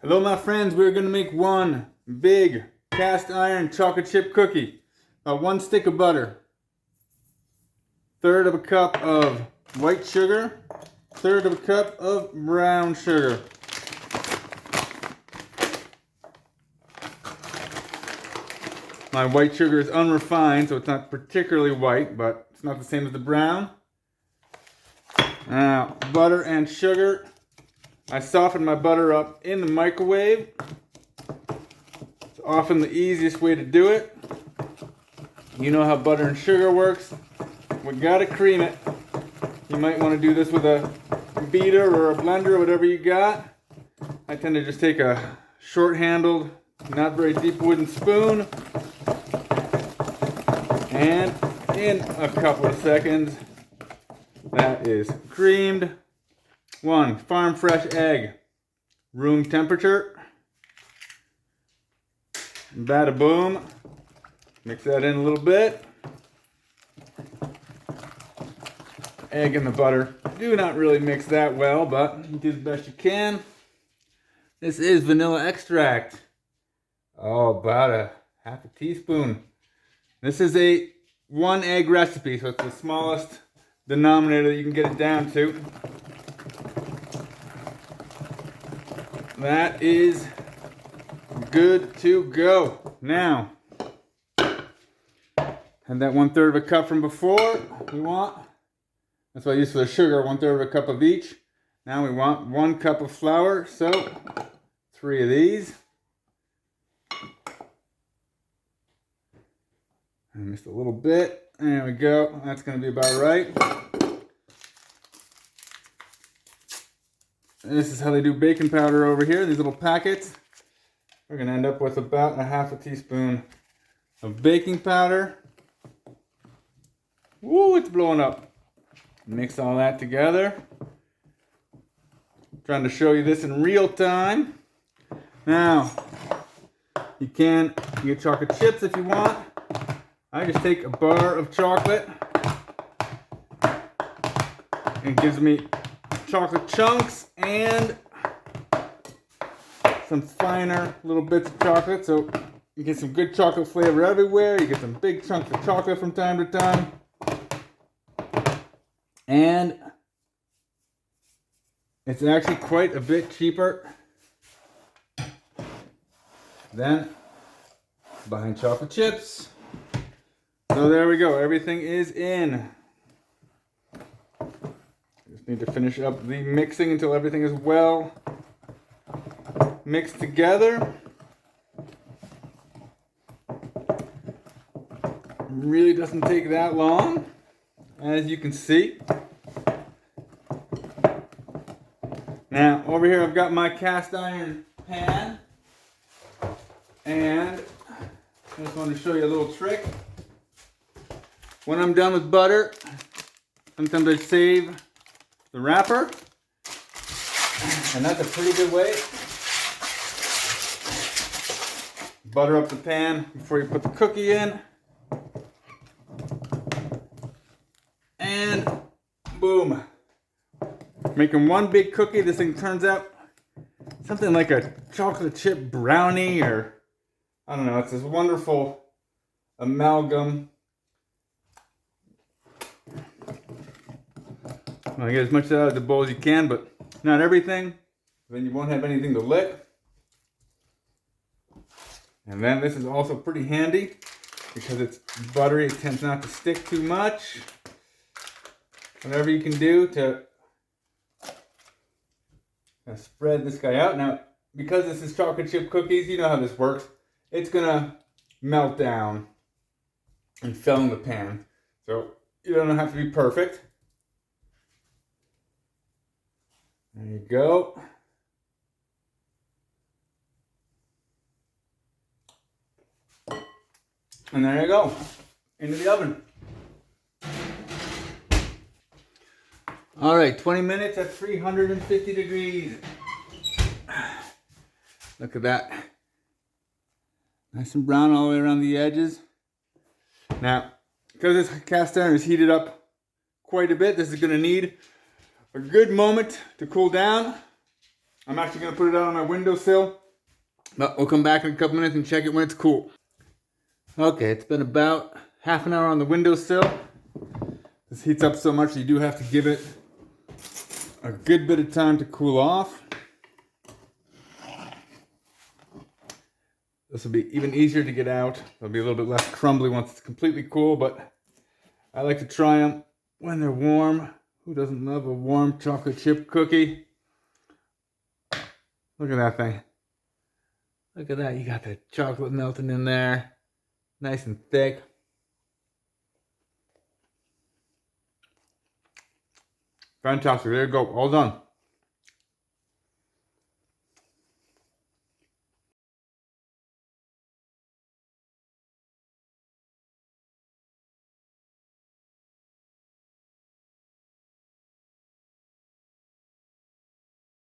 Hello my friends, we're going to make one big cast iron chocolate chip cookie. About 1 stick of butter, 1/3 of a cup of white sugar, 1/3 of a cup of brown sugar. My white sugar is unrefined, so it's not particularly white, but it's not the same as the brown. Now, butter and sugar. I soften my butter up in the microwave. It's often the easiest way to do it. You know how butter and sugar works. We gotta cream it. You might want to do this with a beater or a blender or whatever you got. I tend to just take a short-handled, not very deep wooden spoon, and in a couple of seconds, that is creamed. 1 farm fresh egg, room temperature. Bada boom. Mix that in a little bit. Egg and the butter do not really mix that well, but you do the best you can. This is vanilla extract. Oh, about a half a teaspoon. This is a 1 egg recipe, so it's the smallest denominator that you can get it down to. That is good to go. Now, had that 1/3 of a cup from before. We want, that's what I use for the sugar, 1/3 of a cup of each. Now we want 1 cup of flour, so 3 of these. I missed a little bit. There we go. That's going to be about right. This is how they do baking powder over here, these little packets. We're going to end up with about a half a teaspoon of baking powder. Woo, it's blowing up. Mix all that together. Trying to show you this in real time. Now, you can get chocolate chips if you want. I just take a bar of chocolate. It gives me chocolate chunks and some finer little bits of chocolate, so you get some good chocolate flavor everywhere. You get some big chunks of chocolate from time to time, and it's actually quite a bit cheaper than buying chocolate chips. So there we go, everything is in. Need to finish up the mixing until everything is well mixed together. Really doesn't take that long, as you can see. Now over here I've got my cast iron pan, and I just wanted to show you a little trick. When I'm done with butter, sometimes I save the wrapper, and that's a pretty good way. Butter up the pan before you put the cookie in, and boom, making one big cookie. This thing turns out something like a chocolate chip brownie, or I don't know, it's this wonderful amalgam. Well, get as much out of the bowl as you can, but not everything. Then you won't have anything to lick. And then this is also pretty handy because it's buttery. It tends not to stick too much. Whatever you can do to spread this guy out. Now, because this is chocolate chip cookies, you know how this works. It's gonna melt down and fill in the pan. So you don't have to be perfect. There you go. And there you go. Into the oven. All right, 20 minutes at 350 degrees. Look at that. Nice and brown all the way around the edges. Now, because this cast iron is heated up quite a bit, this is going to need a good moment to cool down. I'm actually going to put it out on my windowsill. But we'll come back in a couple minutes and check it when it's cool. Okay, it's been about half an hour on the windowsill. This heats up so much you do have to give it a good bit of time to cool off. This will be even easier to get out. It'll be a little bit less crumbly once it's completely cool, but I like to try them when they're warm. Who doesn't love a warm chocolate chip cookie? Look at that thing. Look at that, you got the chocolate melting in there. Nice and thick. Fantastic, there you go, all done.